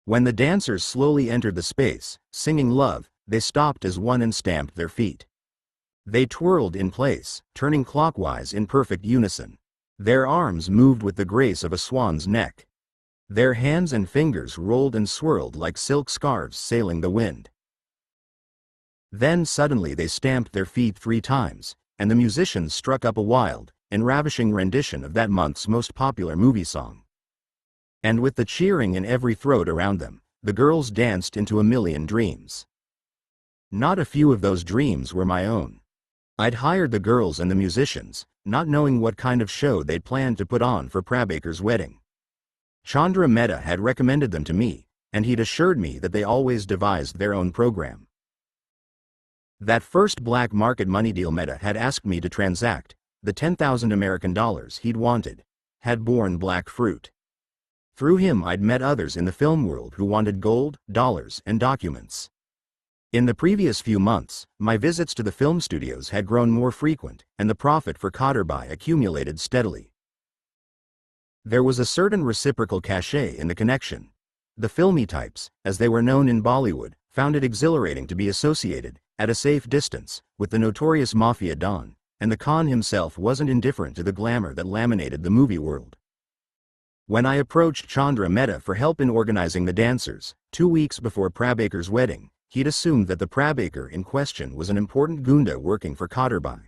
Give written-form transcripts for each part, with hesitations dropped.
When the dancers slowly entered the space, singing love, they stopped as one and stamped their feet. They twirled in place, turning clockwise in perfect unison. Their arms moved with the grace of a swan's neck. Their hands and fingers rolled and swirled like silk scarves sailing the wind. Then suddenly they stamped their feet 3 times, and the musicians struck up a wild and ravishing rendition of that month's most popular movie song. And with the cheering in every throat around them, the girls danced into a million dreams. Not a few of those dreams were my own. I'd hired the girls and the musicians, not knowing what kind of show they'd planned to put on for Prabaker's wedding. Chandra Mehta had recommended them to me, and he'd assured me that they always devised their own program. That first black market money deal Mehta had asked me to transact, the 10,000 American dollars he'd wanted, had borne black fruit. Through him I'd met others in the film world who wanted gold, dollars, and documents. In the previous few months, my visits to the film studios had grown more frequent, and the profit for Khaterbai accumulated steadily. There was a certain reciprocal cachet in the connection. The filmy types, as they were known in Bollywood, found it exhilarating to be associated, at a safe distance, with the notorious mafia don, and the Khan himself wasn't indifferent to the glamour that laminated the movie world. When I approached Chandra Mehta for help in organizing the dancers, 2 weeks before Prabaker's wedding, he'd assumed that the Prabaker in question was an important gunda working for Khaterbai.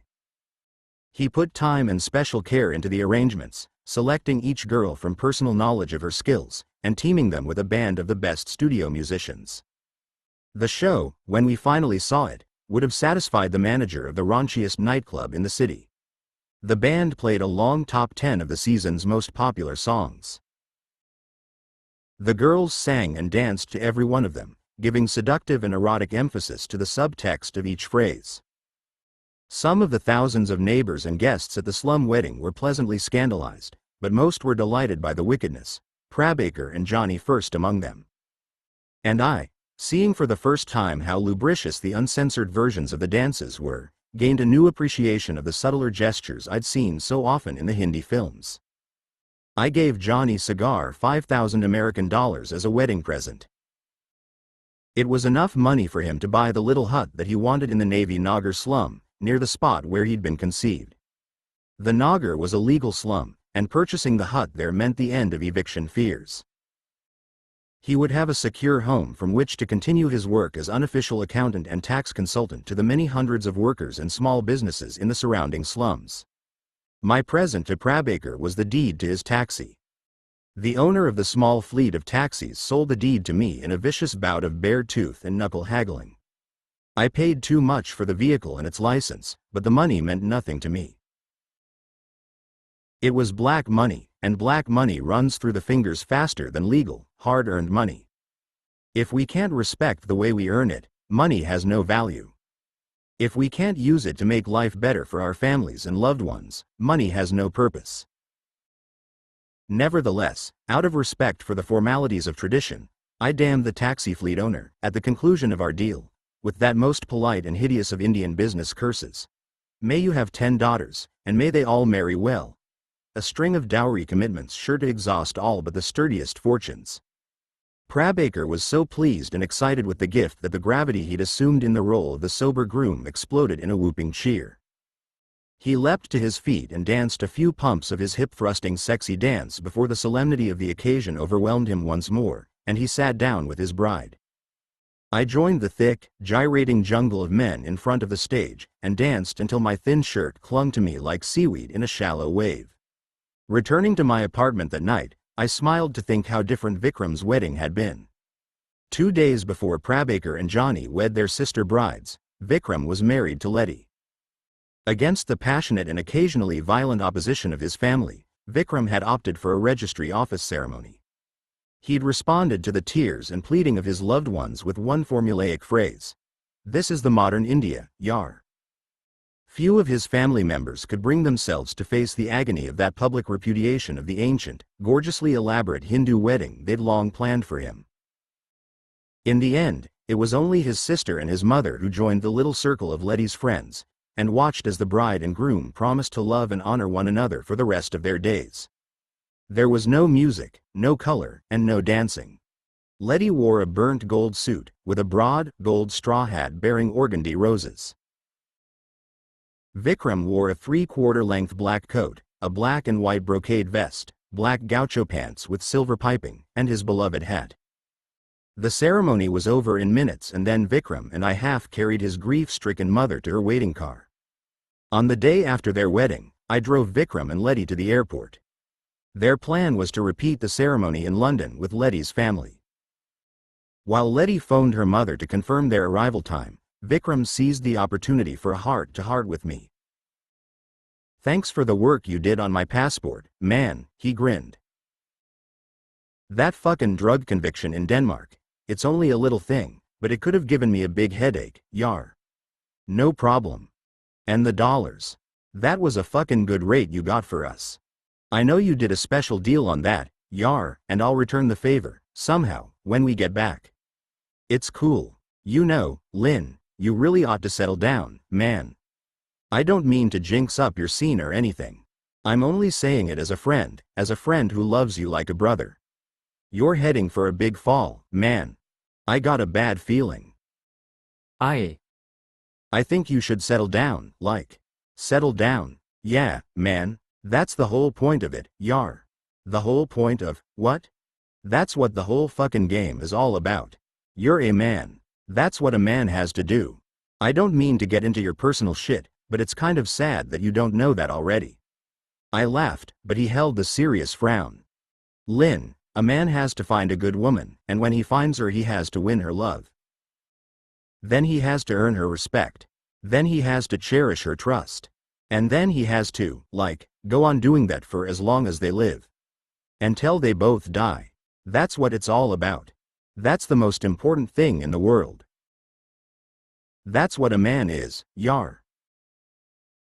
He put time and special care into the arrangements, selecting each girl from personal knowledge of her skills, and teaming them with a band of the best studio musicians. The show, when we finally saw it, would have satisfied the manager of the raunchiest nightclub in the city. The band played a long top 10 of the season's most popular songs. The girls sang and danced to every one of them, giving seductive and erotic emphasis to the subtext of each phrase. Some of the thousands of neighbors and guests at the slum wedding were pleasantly scandalized, but most were delighted by the wickedness, Prabaker and Johnny first among them. And I, seeing for the first time how lubricious the uncensored versions of the dances were, gained a new appreciation of the subtler gestures I'd seen so often in the Hindi films. I gave Johnny Cigar 5,000 American dollars as a wedding present. It was enough money for him to buy the little hut that he wanted in the Navy Nagar slum, near the spot where he'd been conceived. The Nagar was a legal slum, and purchasing the hut there meant the end of eviction fears. He would have a secure home from which to continue his work as unofficial accountant and tax consultant to the many hundreds of workers and small businesses in the surrounding slums. My present to Prabaker was the deed to his taxi. The owner of the small fleet of taxis sold the deed to me in a vicious bout of bare tooth and knuckle haggling. I paid too much for the vehicle and its license, but the money meant nothing to me. It was black money, and black money runs through the fingers faster than legal, hard-earned money. If we can't respect the way we earn it, money has no value. If we can't use it to make life better for our families and loved ones, money has no purpose. Nevertheless, out of respect for the formalities of tradition, I damned the taxi fleet owner, at the conclusion of our deal, with that most polite and hideous of Indian business curses. May you have 10 daughters, and may they all marry well. A string of dowry commitments sure to exhaust all but the sturdiest fortunes. Prabaker was so pleased and excited with the gift that the gravity he'd assumed in the role of the sober groom exploded in a whooping cheer. He leapt to his feet and danced a few pumps of his hip-thrusting sexy dance before the solemnity of the occasion overwhelmed him once more, and he sat down with his bride. I joined the thick, gyrating jungle of men in front of the stage, and danced until my thin shirt clung to me like seaweed in a shallow wave. Returning to my apartment that night, I smiled to think how different Vikram's wedding had been. 2 days before Prabaker and Johnny wed their sister brides, Vikram was married to Letty. Against the passionate and occasionally violent opposition of his family, Vikram had opted for a registry office ceremony. He'd responded to the tears and pleading of his loved ones with one formulaic phrase: "This is the modern India, yar." Few of his family members could bring themselves to face the agony of that public repudiation of the ancient, gorgeously elaborate Hindu wedding they'd long planned for him. In the end, it was only his sister and his mother who joined the little circle of Letty's friends, and watched as the bride and groom promised to love and honor one another for the rest of their days. There was no music, no color, and no dancing. Letty wore a burnt gold suit, with a broad, gold straw hat bearing organdy roses. Vikram wore a three-quarter-length black coat, a black and white brocade vest, black gaucho pants with silver piping, and his beloved hat. The ceremony was over in minutes, and then Vikram and I half-carried his grief-stricken mother to her waiting car. On the day after their wedding, I drove Vikram and Letty to the airport. Their plan was to repeat the ceremony in London with Letty's family. While Letty phoned her mother to confirm their arrival time, Vikram seized the opportunity for a heart-to-heart with me. "Thanks for the work you did on my passport, man," he grinned. "That fucking drug conviction in Denmark. It's only a little thing, but it could have given me a big headache, yar. No problem. And the dollars. That was a fucking good rate you got for us. I know you did a special deal on that, yar, and I'll return the favor, somehow, when we get back. It's cool. You know, Lynn, you really ought to settle down, man. I don't mean to jinx up your scene or anything. I'm only saying it as a friend who loves you like a brother. You're heading for a big fall, man. I got a bad feeling. I think you should settle down, like. Settle down. Yeah, man. That's the whole point of it, yar. The whole point of, what? That's what the whole fucking game is all about. You're a man. That's what a man has to do. I don't mean to get into your personal shit, but it's kind of sad that you don't know that already." I laughed, but he held the serious frown. "Lynn, a man has to find a good woman, and when he finds her he has to win her love. Then he has to earn her respect. Then he has to cherish her trust. And then he has to, like, go on doing that for as long as they live. Until they both die. That's what it's all about. That's the most important thing in the world. That's what a man is, yar.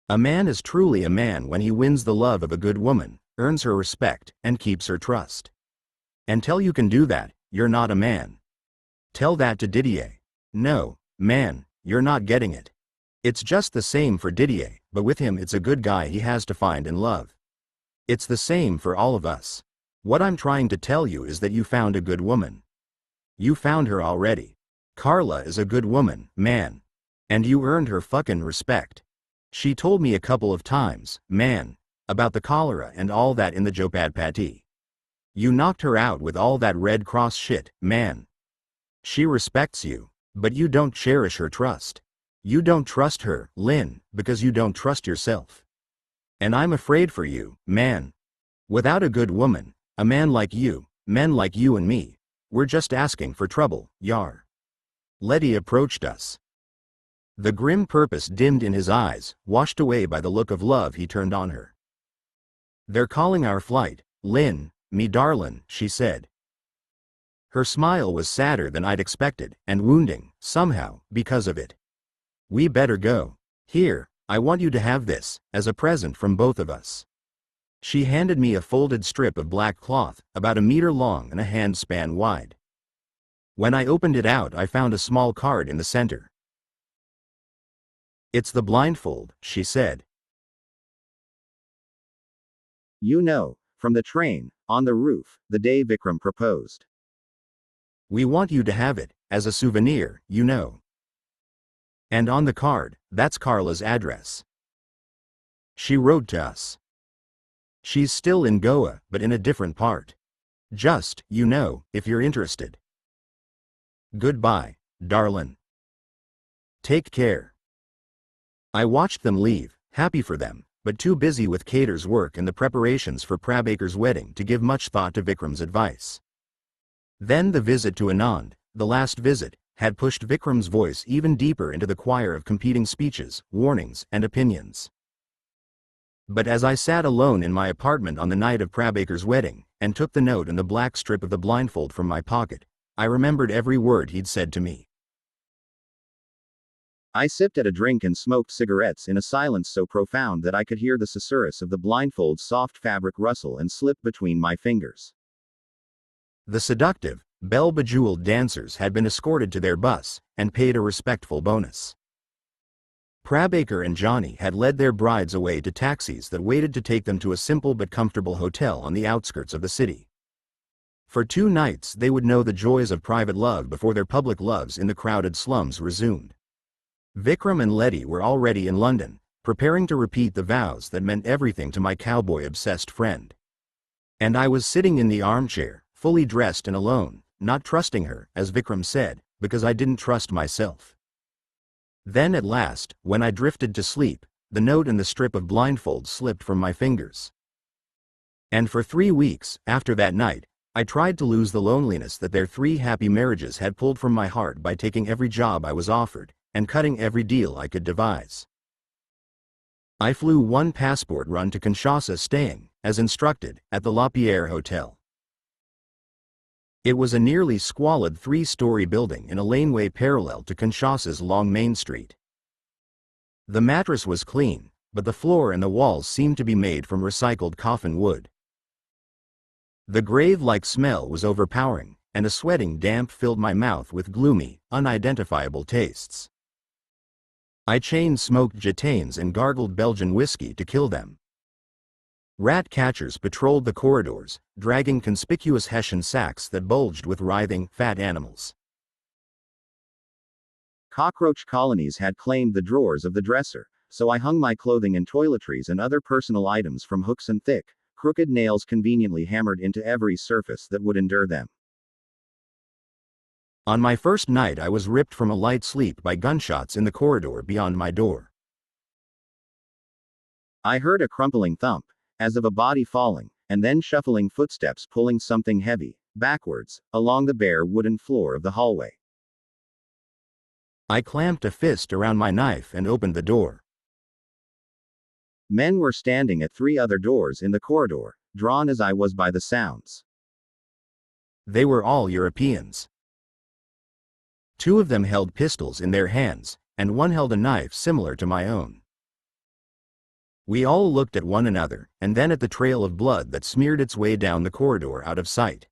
A man is truly a man when he wins the love of a good woman, earns her respect, and keeps her trust. Until you can do that, you're not a man. Tell that to Didier. No, man, you're not getting it. It's just the same for Didier, but with him it's a good guy he has to find and love. It's the same for all of us. What I'm trying to tell you is that you found a good woman. You found her already. Carla is a good woman, man. And you earned her fucking respect. She told me a couple of times, man, about the cholera and all that in the Jopad. You knocked her out with all that Red Cross shit, man. She respects you, but you don't cherish her trust. You don't trust her, Lynn, because you don't trust yourself. And I'm afraid for you, man. Without a good woman, a man like you, men like you and me, we're just asking for trouble, yar." Letty approached us. The grim purpose dimmed in his eyes, washed away by the look of love he turned on her. "They're calling our flight, Lynn, me darlin'," she said. Her smile was sadder than I'd expected, and wounding, somehow, because of it. "We better go. Here, I want you to have this, as a present from both of us." She handed me a folded strip of black cloth, about a meter long and a handspan wide. When I opened it out, I found a small card in the center. "It's the blindfold," she said. "You know, from the train, on the roof, the day Vikram proposed. We want you to have it, as a souvenir, you know. And on the card, that's Carla's address. She wrote to us. She's still in Goa, but in a different part. Just, you know, if you're interested. Goodbye, darlin'. Take care." I watched them leave, happy for them, but too busy with Cater's work and the preparations for Prabaker's wedding to give much thought to Vikram's advice. Then the visit to Anand, the last visit, had pushed Vikram's voice even deeper into the choir of competing speeches, warnings, and opinions. But as I sat alone in my apartment on the night of Prabaker's wedding, and took the note and the black strip of the blindfold from my pocket, I remembered every word he'd said to me. I sipped at a drink and smoked cigarettes in a silence so profound that I could hear the susurrus of the blindfold's soft fabric rustle and slip between my fingers. The seductive, bell-bejeweled dancers had been escorted to their bus, and paid a respectful bonus. Prabaker and Johnny had led their brides away to taxis that waited to take them to a simple but comfortable hotel on the outskirts of the city. For 2 nights they would know the joys of private love before their public loves in the crowded slums resumed. Vikram and Letty were already in London, preparing to repeat the vows that meant everything to my cowboy-obsessed friend. And I was sitting in the armchair, fully dressed and alone, not trusting her, as Vikram said, because I didn't trust myself. Then at last, when I drifted to sleep, the note and the strip of blindfold slipped from my fingers. And for 3 weeks, after that night, I tried to lose the loneliness that their 3 happy marriages had pulled from my heart by taking every job I was offered, and cutting every deal I could devise. I flew 1 passport run to Kinshasa, staying, as instructed, at the La Pierre Hotel. It was a nearly squalid 3-story building in a laneway parallel to Kinshasa's long Main Street. The mattress was clean, but the floor and the walls seemed to be made from recycled coffin wood. The grave-like smell was overpowering, and a sweating damp filled my mouth with gloomy, unidentifiable tastes. I chain-smoked gitanes and gargled Belgian whiskey to kill them. Rat catchers patrolled the corridors, dragging conspicuous Hessian sacks that bulged with writhing, fat animals. Cockroach colonies had claimed the drawers of the dresser, so I hung my clothing and toiletries and other personal items from hooks and thick, crooked nails conveniently hammered into every surface that would endure them. On my first night I was ripped from a light sleep by gunshots in the corridor beyond my door. I heard a crumpling thump, as of a body falling, and then shuffling footsteps pulling something heavy, backwards, along the bare wooden floor of the hallway. I clamped a fist around my knife and opened the door. Men were standing at 3 other doors in the corridor, drawn as I was by the sounds. They were all Europeans. 2 of them held pistols in their hands, and one held a knife similar to my own. We all looked at one another, and then at the trail of blood that smeared its way down the corridor out of sight.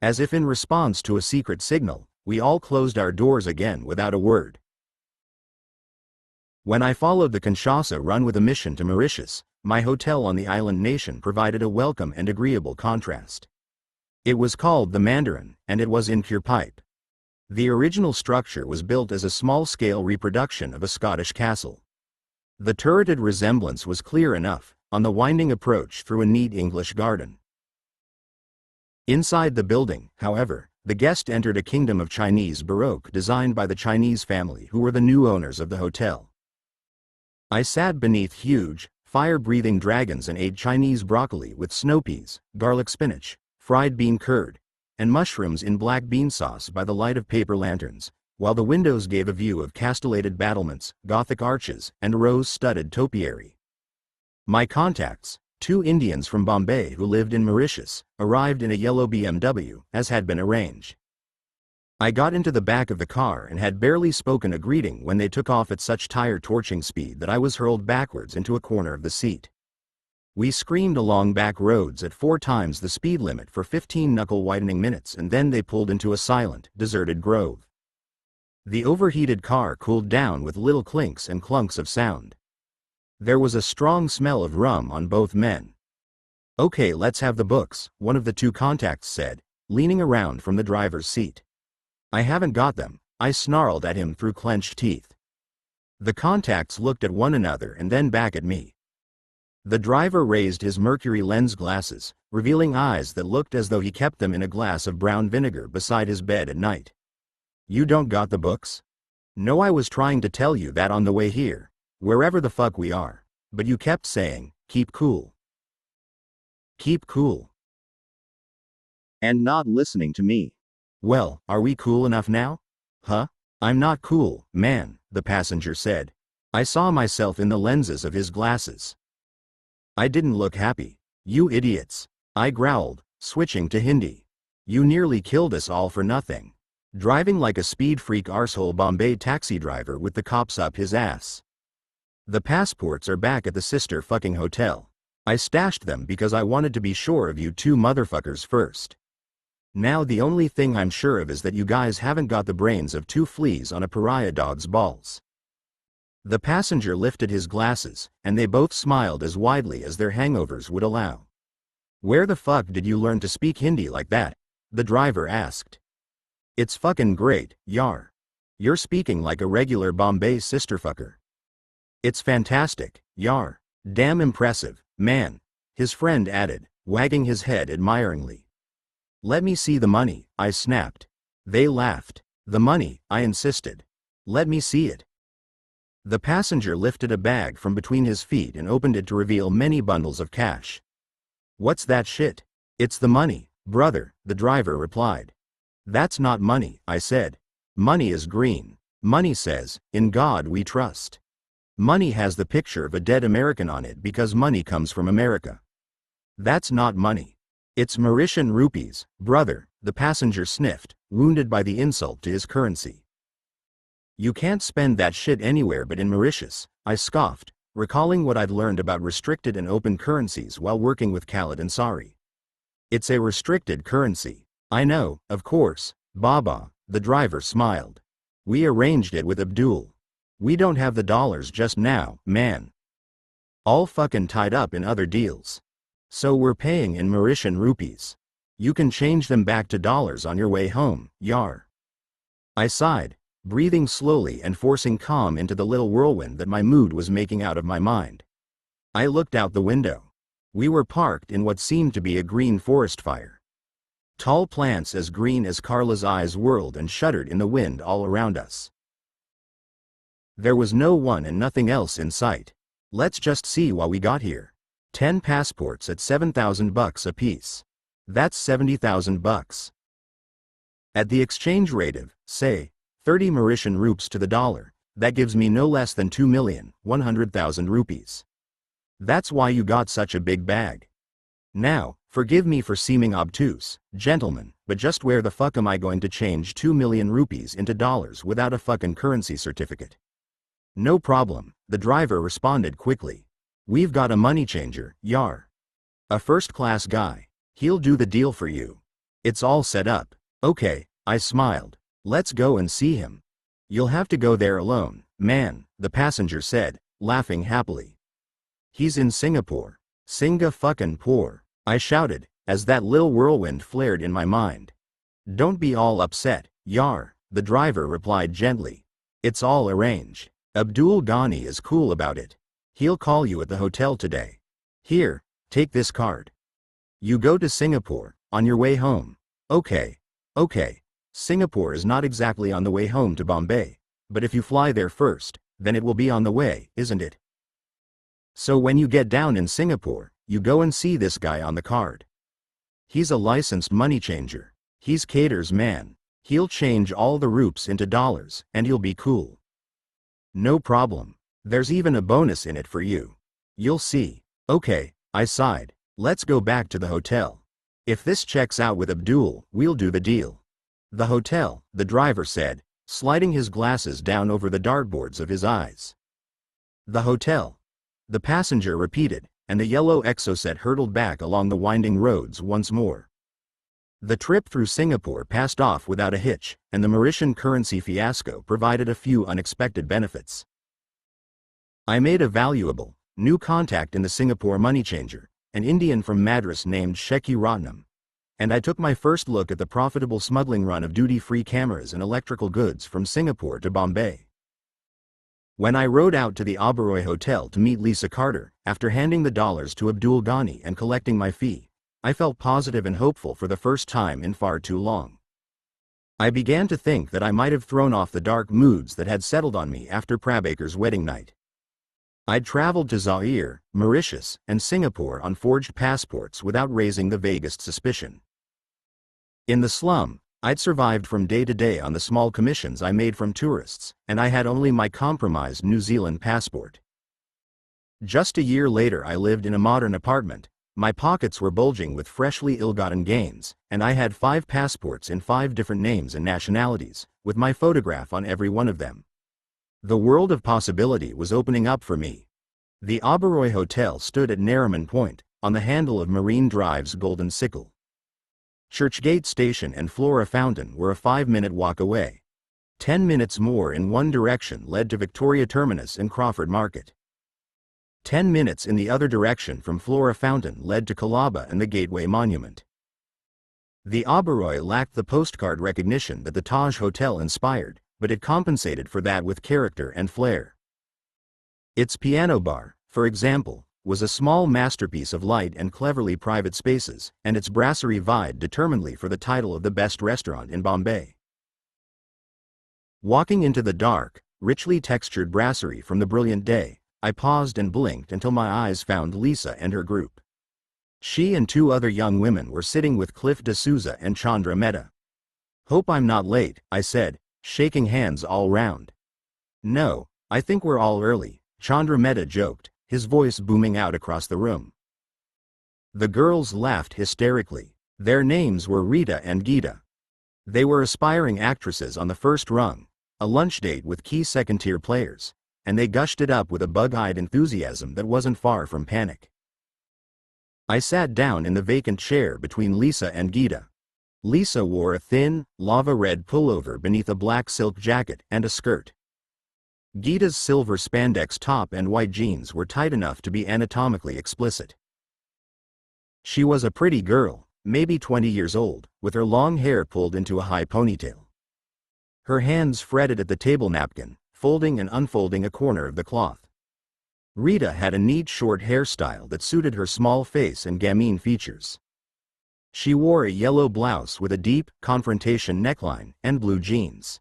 As if in response to a secret signal, we all closed our doors again without a word. When I followed the Kinshasa run with a mission to Mauritius, my hotel on the island nation provided a welcome and agreeable contrast. It was called the Mandarin, and it was in Curepipe. The original structure was built as a small-scale reproduction of a Scottish castle. The turreted resemblance was clear enough, on the winding approach through a neat English garden. Inside the building, however, the guest entered a kingdom of Chinese Baroque designed by the Chinese family who were the new owners of the hotel. I sat beneath huge, fire-breathing dragons and ate Chinese broccoli with snow peas, garlic spinach, fried bean curd, and mushrooms in black bean sauce by the light of paper lanterns, while the windows gave a view of castellated battlements, Gothic arches, and rose-studded topiary. My contacts, 2 Indians from Bombay who lived in Mauritius, arrived in a yellow BMW, as had been arranged. I got into the back of the car and had barely spoken a greeting when they took off at such tire-torching speed that I was hurled backwards into a corner of the seat. We screamed along back roads at 4 times the speed limit for 15 knuckle-whitening minutes, and then they pulled into a silent, deserted grove. The overheated car cooled down with little clinks and clunks of sound. There was a strong smell of rum on both men. "Okay, let's have the books," one of the 2 contacts said, leaning around from the driver's seat. "I haven't got them," I snarled at him through clenched teeth. The contacts looked at one another and then back at me. The driver raised his mercury lens glasses, revealing eyes that looked as though he kept them in a glass of brown vinegar beside his bed at night. "You don't got the books?" "No, I was trying to tell you that on the way here, wherever the fuck we are, but you kept saying, keep cool. Keep cool. And not listening to me." "Well, are we cool enough now?" "Huh? I'm not cool, man," the passenger said. I saw myself in the lenses of his glasses. I didn't look happy. "You idiots," I growled, switching to Hindi. "You nearly killed us all for nothing. Driving like a speed freak arsehole Bombay taxi driver with the cops up his ass. The passports are back at the sister fucking hotel. I stashed them because I wanted to be sure of you 2 motherfuckers first. Now the only thing I'm sure of is that you guys haven't got the brains of 2 fleas on a pariah dog's balls." The passenger lifted his glasses, and they both smiled as widely as their hangovers would allow. "Where the fuck did you learn to speak Hindi like that?" The driver asked. It's fucking great, yar. You're speaking like a regular Bombay sisterfucker. It's fantastic, yar. Damn impressive, man. His friend added, wagging his head admiringly. Let me see the money, I snapped. They laughed. The money, I insisted. Let me see it. The passenger lifted a bag from between his feet and opened it to reveal many bundles of cash. What's that shit? It's the money, brother, the driver replied. That's not money, I said. Money is green. Money says, in God we trust. Money has the picture of a dead American on it because money comes from America. That's not money. It's Mauritian rupees, brother, the passenger sniffed, wounded by the insult to his currency. You can't spend that shit anywhere but in Mauritius, I scoffed, recalling what I'd learned about restricted and open currencies while working with Khaled Ansari. It's a restricted currency. I know, of course, Baba, the driver smiled. We arranged it with Abdul. We don't have the dollars just now, man. All fucking tied up in other deals. So we're paying in Mauritian rupees. You can change them back to dollars on your way home, yar. I sighed, breathing slowly and forcing calm into the little whirlwind that my mood was making out of my mind. I looked out the window. We were parked in what seemed to be a green forest fire. Tall plants as green as Carla's eyes whirled and shuddered in the wind all around us. There was no one and nothing else in sight. Let's just see why we got here. 10 passports at $7,000 apiece. That's $70,000. At the exchange rate of, say, 30 Mauritian rupees to the dollar, that gives me no less than 2,100,000 rupees. That's why you got such a big bag. Now, forgive me for seeming obtuse, gentlemen, but just where the fuck am I going to change 2 million rupees into dollars without a fucking currency certificate? No problem, the driver responded quickly. We've got a money changer, yar. A first-class guy. He'll do the deal for you. It's all set up. Okay, I smiled. Let's go and see him. You'll have to go there alone, man, the passenger said, laughing happily. He's in Singapore. Singa fucking poor, I shouted, as that little whirlwind flared in my mind. Don't be all upset, yar, the driver replied gently. It's all arranged. Abdul Ghani is cool about it. He'll call you at the hotel today. Here, take this card. You go to Singapore, on your way home. Okay. Singapore is not exactly on the way home to Bombay, but if you fly there first, then it will be on the way, isn't it? So when you get down in Singapore, you go and see this guy on the card. He's a licensed money changer. He's Cater's man. He'll change all the rupees into dollars, and you'll be cool. No problem. There's even a bonus in it for you. You'll see. Okay, I sighed. Let's go back to the hotel. If this checks out with Abdul, we'll do the deal. The hotel, the driver said, sliding his glasses down over the dartboards of his eyes. The hotel. The passenger repeated, and the yellow exocet hurtled back along the winding roads once more. The trip through Singapore passed off without a hitch, and the Mauritian currency fiasco provided a few unexpected benefits. I made a valuable, new contact in the Singapore money changer, an Indian from Madras named Sheki Ratnam. And I took my first look at the profitable smuggling run of duty-free cameras and electrical goods from Singapore to Bombay. When I rode out to the Oberoi Hotel to meet Lisa Carter, after handing the dollars to Abdul Ghani and collecting my fee, I felt positive and hopeful for the first time in far too long. I began to think that I might have thrown off the dark moods that had settled on me after Prabaker's wedding night. I'd traveled to Zaire, Mauritius, and Singapore on forged passports without raising the vaguest suspicion. In the slum, I'd survived from day to day on the small commissions I made from tourists, and I had only my compromised New Zealand passport. Just a year later I lived in a modern apartment, my pockets were bulging with freshly ill-gotten gains, and I had 5 passports in 5 different names and nationalities, with my photograph on every one of them. The world of possibility was opening up for me. The Oberoi Hotel stood at Nariman Point, on the handle of Marine Drive's Golden Sickle. Churchgate Station and Flora Fountain were a 5-minute walk away. 10 minutes more in one direction led to Victoria Terminus and Crawford Market. 10 minutes in the other direction from Flora Fountain led to Colaba and the Gateway Monument. The Oberoi lacked the postcard recognition that the Taj Hotel inspired, but it compensated for that with character and flair. Its piano bar, for example, was a small masterpiece of light and cleverly private spaces, and its brasserie vied determinedly for the title of the best restaurant in Bombay. Walking into the dark, richly textured brasserie from the brilliant day, I paused and blinked until my eyes found Lisa and her group. She and two other young women were sitting with Cliff D'Souza and Chandra Mehta. "Hope I'm not late," I said, shaking hands all round. "No, I think we're all early," Chandra Mehta joked, his voice booming out across the room. The girls laughed hysterically. Their names were Rita and Geeta. They were aspiring actresses on the first rung, a lunch date with key second-tier players, and they gushed it up with a bug-eyed enthusiasm that wasn't far from panic. I sat down in the vacant chair between Lisa and Geeta. Lisa wore a thin, lava-red pullover beneath a black silk jacket and a skirt. Geeta's silver spandex top and white jeans were tight enough to be anatomically explicit. She was a pretty girl, maybe 20 years old, with her long hair pulled into a high ponytail. Her hands fretted at the table napkin, folding and unfolding a corner of the cloth. Rita had a neat short hairstyle that suited her small face and gamine features. She wore a yellow blouse with a deep, confrontation neckline and blue jeans.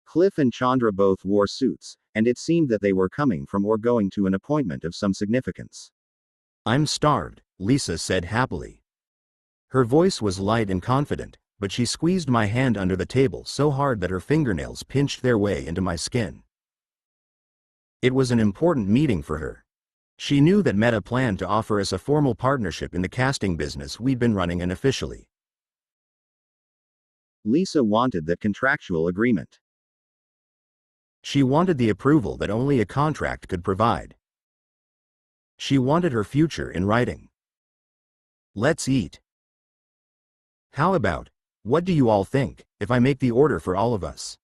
Cliff and Chandra both wore suits, and it seemed that they were coming from or going to an appointment of some significance. "I'm starved," Lisa said happily. Her voice was light and confident, but she squeezed my hand under the table so hard that her fingernails pinched their way into my skin. It was an important meeting for her. She knew that Mehta planned to offer us a formal partnership in the casting business we'd been running unofficially. Lisa wanted that contractual agreement. She wanted the approval that only a contract could provide. She wanted her future in writing. "Let's eat. How about, what do you all think, if I make the order for all of us?"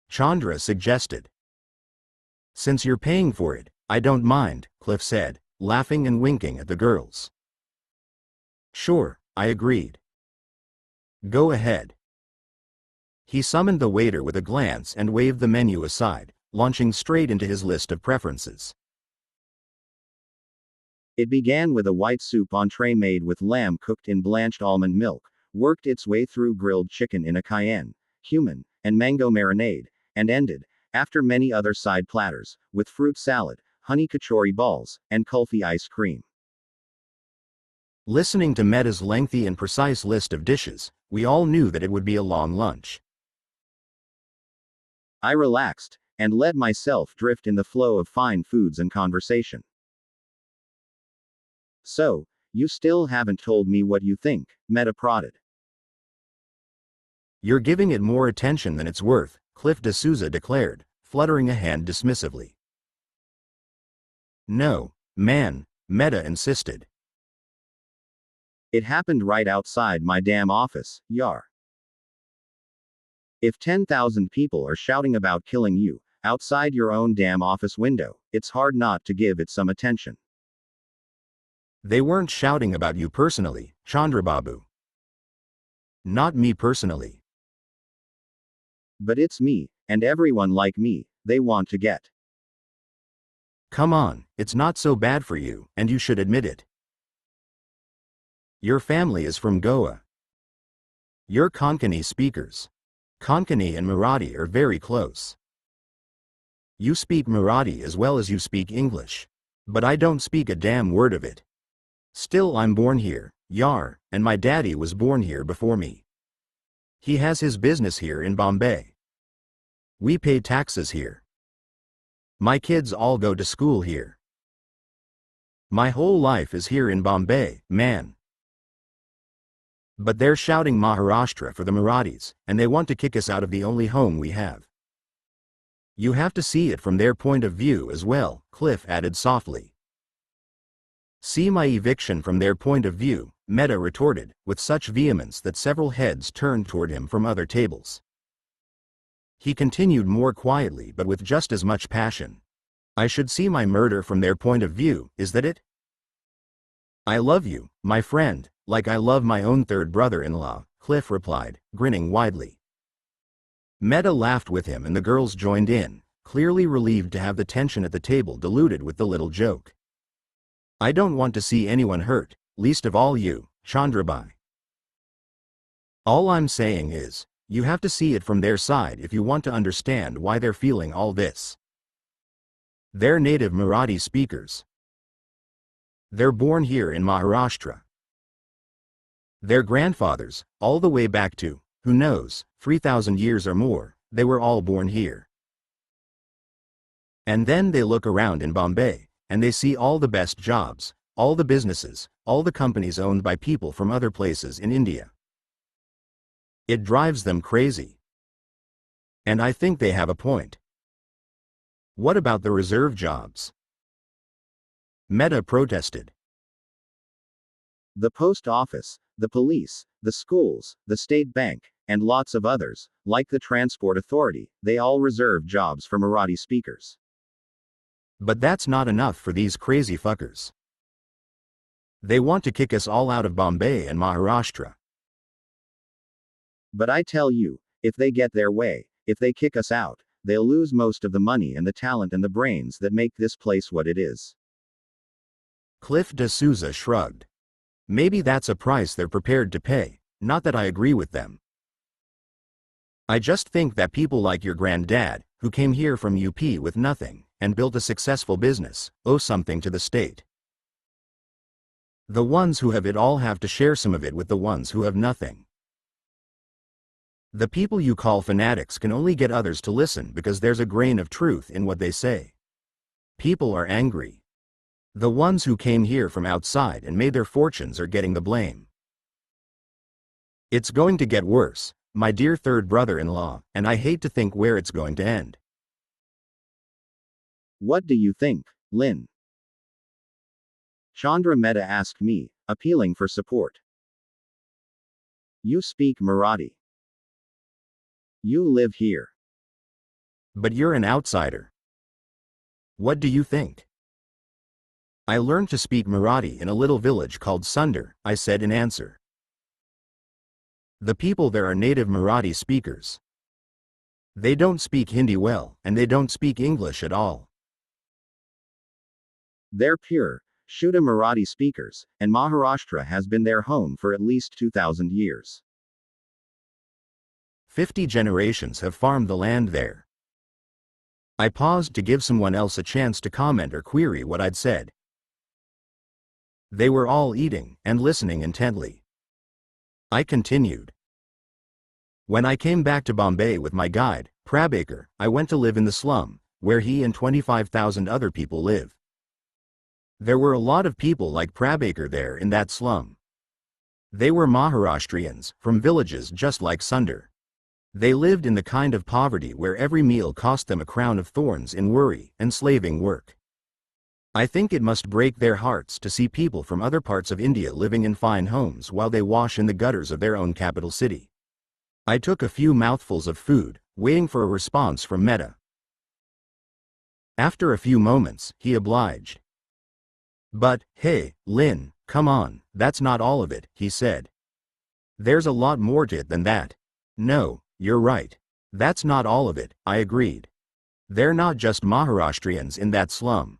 Chandra suggested. "Since you're paying for it, I don't mind," Cliff said, laughing and winking at the girls. "Sure," I agreed. "Go ahead." He summoned the waiter with a glance and waved the menu aside, launching straight into his list of preferences. It began with a white soup entree made with lamb cooked in blanched almond milk, worked its way through grilled chicken in a cayenne, cumin, and mango marinade, and ended, after many other side platters, with fruit salad, honey kachori balls, and kulfi ice cream. Listening to Mehta's lengthy and precise list of dishes, we all knew that it would be a long lunch. I relaxed, and let myself drift in the flow of fine foods and conversation. "So, you still haven't told me what you think," Mehta prodded. "You're giving it more attention than it's worth," Cliff D'Souza declared, fluttering a hand dismissively. "No, man," Mehta insisted. "It happened right outside my damn office, yar. If 10,000 people are shouting about killing you, outside your own damn office window, it's hard not to give it some attention." "They weren't shouting about you personally, Chandrababu." "Not me personally. But it's me, and everyone like me, they want to get." "Come on, it's not so bad for you, and you should admit it. Your family is from Goa. You're Konkani speakers. Konkani and Marathi are very close. You speak Marathi as well as you speak English. But I don't speak a damn word of it. Still, I'm born here, yar, and my daddy was born here before me. He has his business here in Bombay. We pay taxes here. My kids all go to school here. My whole life is here in Bombay, man. But they're shouting Maharashtra for the Marathis, and they want to kick us out of the only home we have. You have to see it from their point of view as well," Cliff added softly. "See my eviction from their point of view," Mehta retorted, with such vehemence that several heads turned toward him from other tables. He continued more quietly but with just as much passion. "I should see my murder from their point of view, is that it? I love you, my friend, Like I love my own third brother-in-law, Cliff replied, grinning widely. Meta laughed with him and the girls joined in, clearly relieved to have the tension at the table diluted with the little joke. I don't want to see anyone hurt, least of all you, Chandrabai. All I'm saying is, you have to see it from their side if you want to understand why they're feeling all this. They're native Marathi speakers. They're born here in Maharashtra. Their grandfathers, all the way back to, who knows, 3,000 years or more, they were all born here. And then they look around in Bombay, and they see all the best jobs, all the businesses, all the companies owned by people from other places in India. It drives them crazy. And I think they have a point. What about the reserve jobs? Meta protested. The post office, the police, the schools, the state bank, and lots of others, like the transport authority, they all reserve jobs for Marathi speakers. But that's not enough for these crazy fuckers. They want to kick us all out of Bombay and Maharashtra. But I tell you, if they get their way, if they kick us out, they'll lose most of the money and the talent and the brains that make this place what it is. Cliff de Souza shrugged. Maybe that's a price they're prepared to pay, not that I agree with them. I just think that people like your granddad, who came here from UP with nothing, and built a successful business, owe something to the state. The ones who have it all have to share some of it with the ones who have nothing. The people you call fanatics can only get others to listen because there's a grain of truth in what they say. People are angry. The ones who came here from outside and made their fortunes are getting the blame. It's going to get worse, my dear third brother-in-law, and I hate to think where it's going to end. What do you think, Lynn? Chandra Mehta asked me, appealing for support. You speak Marathi. You live here. But you're an outsider. What do you think? I learned to speak Marathi in a little village called Sundar, I said in answer. The people there are native Marathi speakers. They don't speak Hindi well, and they don't speak English at all. They're pure, Shuddha Marathi speakers, and Maharashtra has been their home for at least 2,000 years. 50 generations have farmed the land there. I paused to give someone else a chance to comment or query what I'd said. They were all eating and listening intently. I continued. When I came back to Bombay with my guide, Prabhakar, I went to live in the slum, where he and 25,000 other people live. There were a lot of people like Prabhakar there in that slum. They were Maharashtrians, from villages just like Sundar. They lived in the kind of poverty where every meal cost them a crown of thorns in worry and slaving work. I think it must break their hearts to see people from other parts of India living in fine homes while they wash in the gutters of their own capital city. I took a few mouthfuls of food, waiting for a response from Mehta. After a few moments, he obliged. But, hey, Lynn, come on, that's not all of it, he said. There's a lot more to it than that. No, you're right. That's not all of it, I agreed. They're not just Maharashtrians in that slum.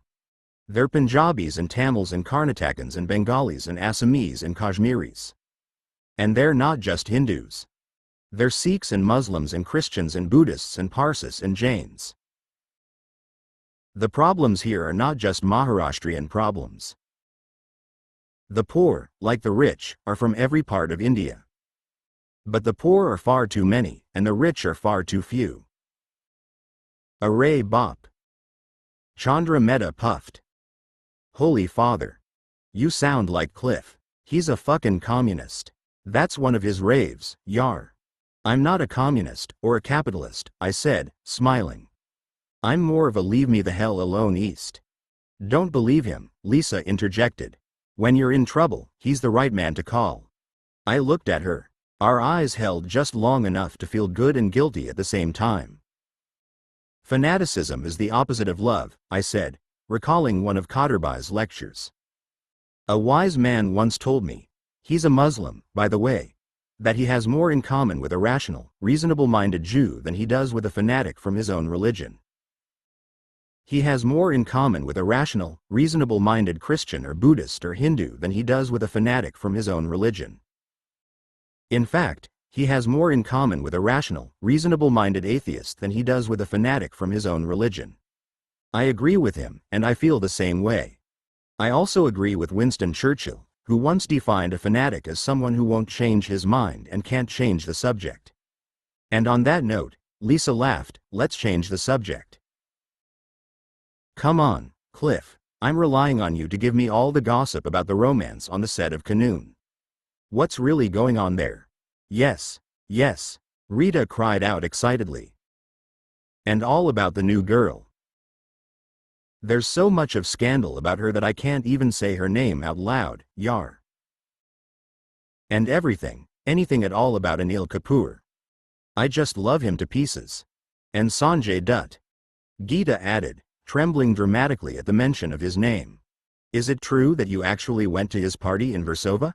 They're Punjabis and Tamils and Karnatakans and Bengalis and Assamese and Kashmiris. And they're not just Hindus. They're Sikhs and Muslims and Christians and Buddhists and Parsis and Jains. The problems here are not just Maharashtrian problems. The poor, like the rich, are from every part of India. But the poor are far too many, and the rich are far too few. Array Bop. Chandra Mehta puffed. Holy Father. You sound like Cliff. He's a fucking communist. That's one of his raves, yar. I'm not a communist, or a capitalist, I said, smiling. I'm more of a leave me the hell alone East. Don't believe him, Lisa interjected. When you're in trouble, he's the right man to call. I looked at her. Our eyes held just long enough to feel good and guilty at the same time. Fanaticism is the opposite of love, I said, recalling one of Khaderbai's lectures. A wise man once told me, He's a Muslim, by the way. That he has more in common with a rational, reasonable-minded Jew than he does with a fanatic from his own religion. He has more in common with a rational, reasonable-minded Christian or Buddhist or Hindu than he does with a fanatic from his own religion. In fact, he has more in common with a rational, reasonable-minded atheist than he does with a fanatic from his own religion. I agree with him, and I feel the same way. I also agree with Winston Churchill, who once defined a fanatic as someone who won't change his mind and can't change the subject. And on that note, Lisa laughed, let's change the subject. Come on, Cliff, I'm relying on you to give me all the gossip about the romance on the set of Canoon. What's really going on there? Yes, yes, Rita cried out excitedly. And all about the new girl. There's so much of scandal about her that I can't even say her name out loud, Yar. And everything, anything at all about Anil Kapoor. I just love him to pieces. And Sanjay Dutt. Geeta added, trembling dramatically at the mention of his name. Is it true that you actually went to his party in Versova?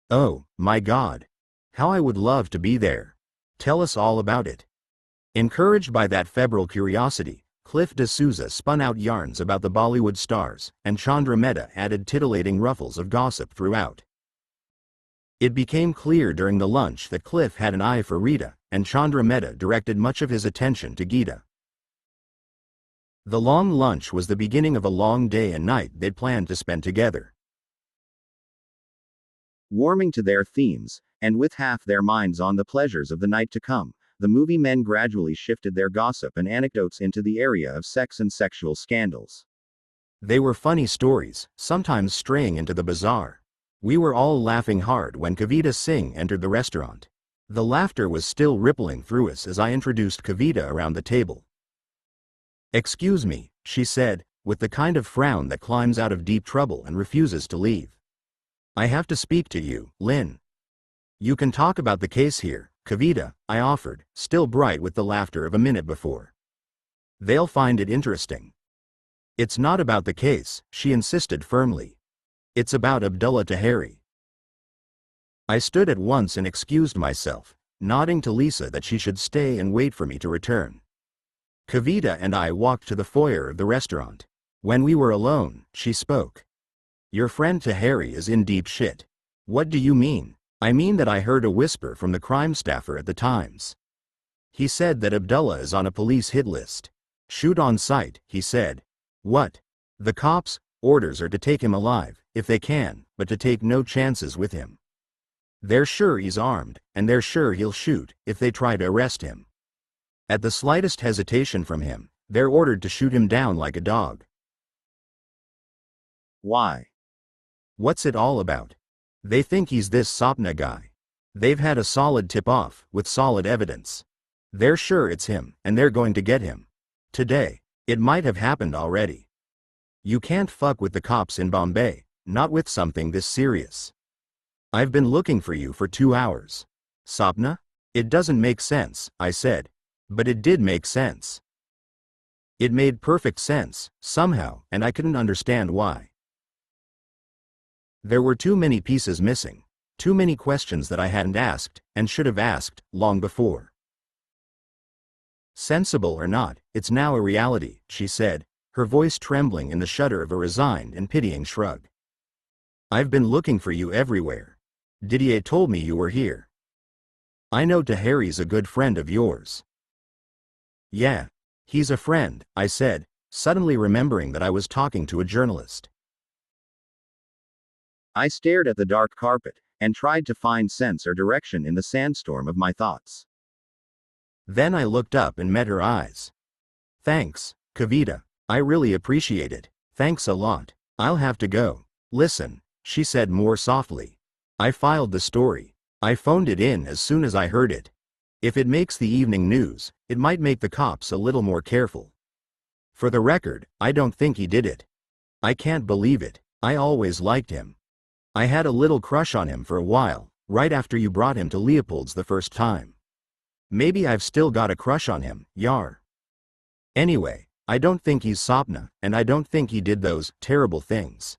Oh, my God. How I would love to be there. Tell us all about it. Encouraged by that febrile curiosity, Cliff D'Souza spun out yarns about the Bollywood stars, and Chandra Mehta added titillating ruffles of gossip throughout. It became clear during the lunch that Cliff had an eye for Rita, and Chandra Mehta directed much of his attention to Geeta. The long lunch was the beginning of a long day and night they'd planned to spend together. Warming to their themes, and with half their minds on the pleasures of the night to come, the movie men gradually shifted their gossip and anecdotes into the area of sex and sexual scandals. They were funny stories, sometimes straying into the bizarre. We were all laughing hard when Kavita Singh entered the restaurant. The laughter was still rippling through us as I introduced Kavita around the table. Excuse me, she said, with the kind of frown that climbs out of deep trouble and refuses to leave. I have to speak to you, Lynn. You can talk about the case here, Kavita, I offered, still bright with the laughter of a minute before. They'll find it interesting. It's not about the case, she insisted firmly. It's about Abdullah Taheri. I stood at once and excused myself, nodding to Lisa that she should stay and wait for me to return. Kavita and I walked to the foyer of the restaurant. When we were alone, she spoke. Your friend Taheri is in deep shit. What do you mean? I mean that I heard a whisper from the crime staffer at the Times. He said that Abdullah is on a police hit list. Shoot on sight, he said. What? The cops' orders are to take him alive, if they can, but to take no chances with him. They're sure he's armed, and they're sure he'll shoot, if they try to arrest him. At the slightest hesitation from him, they're ordered to shoot him down like a dog. Why? What's it all about? They think he's this Sapna guy. They've had a solid tip-off, with solid evidence. They're sure it's him, and they're going to get him. Today. It might have happened already. You can't fuck with the cops in Bombay, not with something this serious. I've been looking for you for 2 hours. Sapna? It doesn't make sense, I said. But it did make sense. It made perfect sense, somehow, and I couldn't understand why. There were too many pieces missing, too many questions that I hadn't asked, and should have asked, long before. Sensible or not, it's now a reality, she said, her voice trembling in the shudder of a resigned and pitying shrug. I've been looking for you everywhere. Didier told me you were here. I know Taheri's a good friend of yours. Yeah, he's a friend, I said, suddenly remembering that I was talking to a journalist. I stared at the dark carpet, and tried to find sense or direction in the sandstorm of my thoughts. Then I looked up and met her eyes. Thanks, Kavita, I really appreciate it, thanks a lot. I'll have to go. Listen, she said more softly. I filed the story. I phoned it in as soon as I heard it. If it makes the evening news, it might make the cops a little more careful. For the record, I don't think he did it. I can't believe it. I always liked him. I had a little crush on him for a while, right after you brought him to Leopold's the first time. Maybe I've still got a crush on him, Yar. Anyway, I don't think he's Sapna, and I don't think he did those terrible things.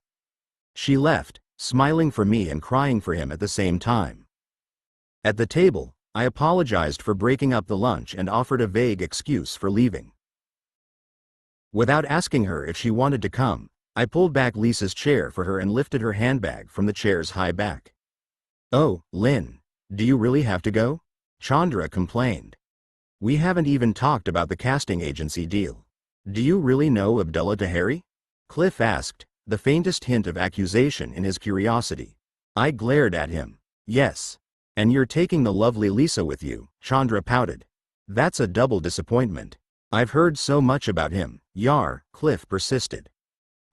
She left, smiling for me and crying for him at the same time. At the table, I apologized for breaking up the lunch and offered a vague excuse for leaving. Without asking her if she wanted to come, I pulled back Lisa's chair for her and lifted her handbag from the chair's high back. "Oh, Lynn, do you really have to go?" Chandra complained. "We haven't even talked about the casting agency deal. Do you really know Abdullah Taheri?" Cliff asked, the faintest hint of accusation in his curiosity. I glared at him. "Yes. And you're taking the lovely Lisa with you," Chandra pouted. "That's a double disappointment. I've heard so much about him, Yar," Cliff persisted.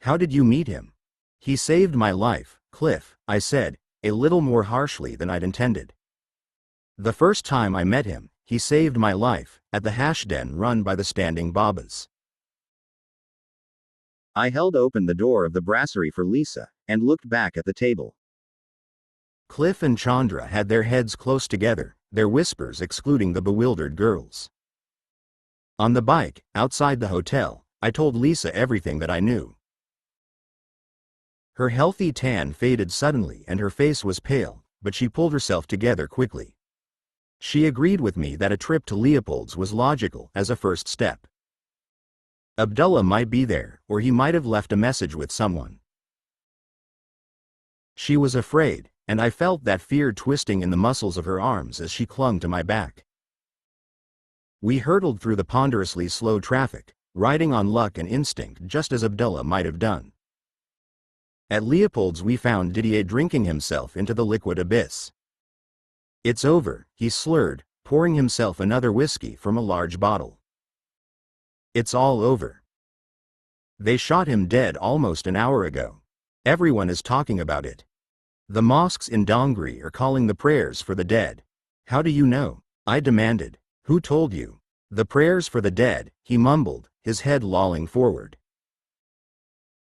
"How did you meet him?" "He saved my life, Cliff," I said, a little more harshly than I'd intended. "The first time I met him, he saved my life, at the hash den run by the Standing Babas." I held open the door of the brasserie for Lisa, and looked back at the table. Cliff and Chandra had their heads close together, their whispers excluding the bewildered girls. On the bike, outside the hotel, I told Lisa everything that I knew. Her healthy tan faded suddenly and her face was pale, but she pulled herself together quickly. She agreed with me that a trip to Leopold's was logical as a first step. Abdullah might be there, or he might have left a message with someone. She was afraid, and I felt that fear twisting in the muscles of her arms as she clung to my back. We hurtled through the ponderously slow traffic, riding on luck and instinct just as Abdullah might have done. At Leopold's we found Didier drinking himself into the liquid abyss. "It's over," he slurred, pouring himself another whiskey from a large bottle. "It's all over. They shot him dead almost an hour ago. Everyone is talking about it. The mosques in Dongri are calling the prayers for the dead." "How do you know?" I demanded. "Who told you?" "The prayers for the dead," he mumbled, his head lolling forward.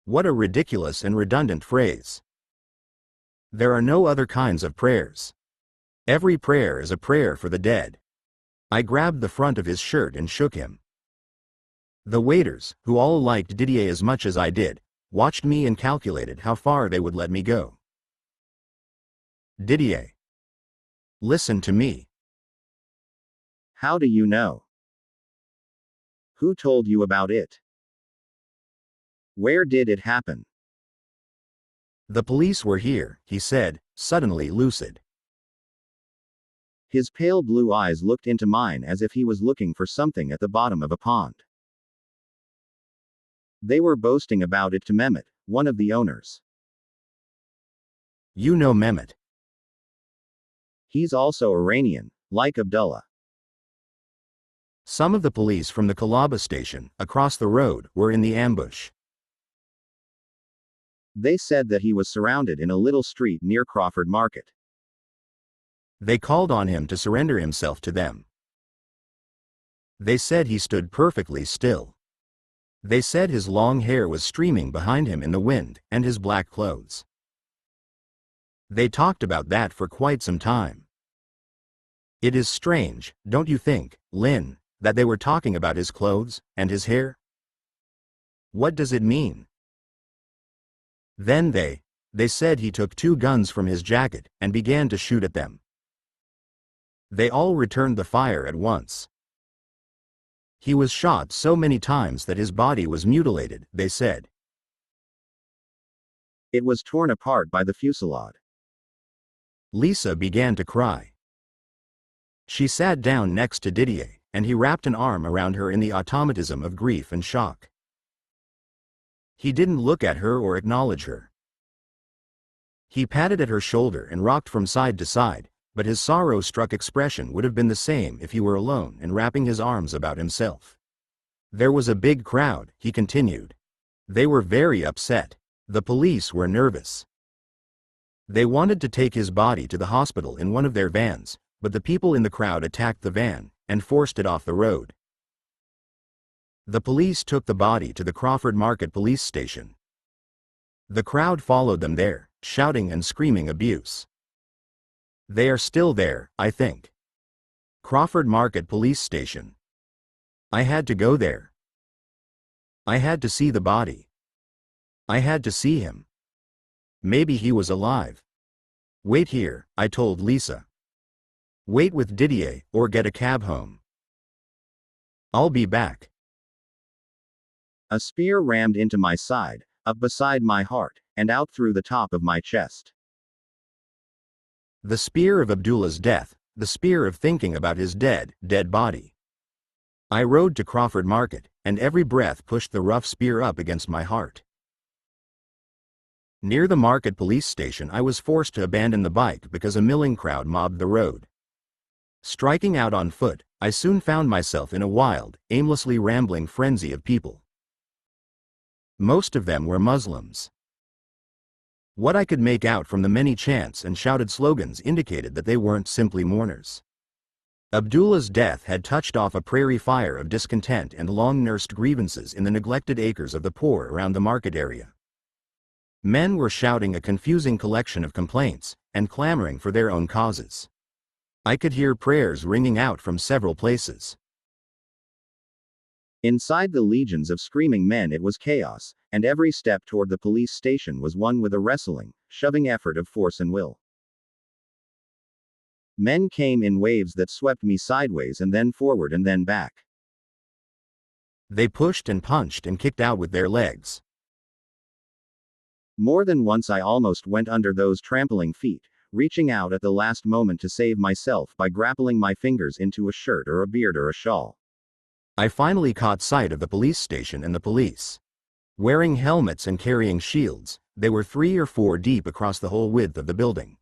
What a ridiculous and redundant phrase. There are no other kinds of prayers. Every prayer is a prayer for the dead. I grabbed the front of his shirt and shook him. The waiters, who all liked Didier as much as I did, watched me and calculated how far they would let me go. "Didier, listen to me." "How do you know? Who told you about it? Where did it happen?" "The police were here," he said, suddenly lucid. His pale blue eyes looked into mine as if he was looking for something at the bottom of a pond. "They were boasting about it to Mehmet, one of the owners. "You know Mehmet." He's also Iranian, like Abdullah." Some of the police from the Kalaba station, across the road, were in the ambush. "They said that he was surrounded in a little street near Crawford Market. They called on him to surrender himself to them. They said he stood perfectly still. They said his long hair was streaming behind him in the wind, and his black clothes. They talked about that for quite some time. It is strange, don't you think, Lynn, that they were talking about his clothes, and his hair? What does it mean?" Then they said he took 2 guns from his jacket, and began to shoot at them. They all returned the fire at once. He was shot so many times that his body was mutilated, they said. It was torn apart by the fusillade." Lisa began to cry. She sat down next to Didier, and he wrapped an arm around her in the automatism of grief and shock. He didn't look at her or acknowledge her. He patted at her shoulder and rocked from side to side, but his sorrow-struck expression would have been the same if he were alone and wrapping his arms about himself. "There was a big crowd," he continued. "They were very upset. The police were nervous. They wanted to take his body to the hospital in one of their vans, but the people in the crowd attacked the van and forced it off the road. The police took the body to the Crawford Market police station. The crowd followed them there, shouting and screaming abuse. They are still there, I think. Crawford Market police station. I had to go there. I had to see the body. I had to see him. Maybe he was alive. Wait here, I told Lisa. Wait with Didier, or get a cab home. I'll be back. A spear rammed into my side, up beside my heart, and out through the top of my chest. The spear of Abdullah's death, the spear of thinking about his dead body. I rode to Crawford Market, and every breath pushed the rough spear up against my heart. Near the market police station, I was forced to abandon the bike because a milling crowd mobbed the road. Striking out on foot, I soon found myself in a wild, aimlessly rambling frenzy of people. Most of them were Muslims. What I could make out from the many chants and shouted slogans indicated that they weren't simply mourners. Abdullah's death had touched off a prairie fire of discontent and long-nursed grievances in the neglected acres of the poor around the market area. Men were shouting a confusing collection of complaints and clamoring for their own causes. I could hear prayers ringing out from several places. Inside the legions of screaming men it was chaos, and every step toward the police station was one with a wrestling, shoving effort of force and will. Men came in waves that swept me sideways and then forward and then back. They pushed and punched and kicked out with their legs. More than once I almost went under those trampling feet, reaching out at the last moment to save myself by grappling my fingers into a shirt or a beard or a shawl. I finally caught sight of the police station and the police. Wearing helmets and carrying shields, they were 3 or 4 deep across the whole width of the building.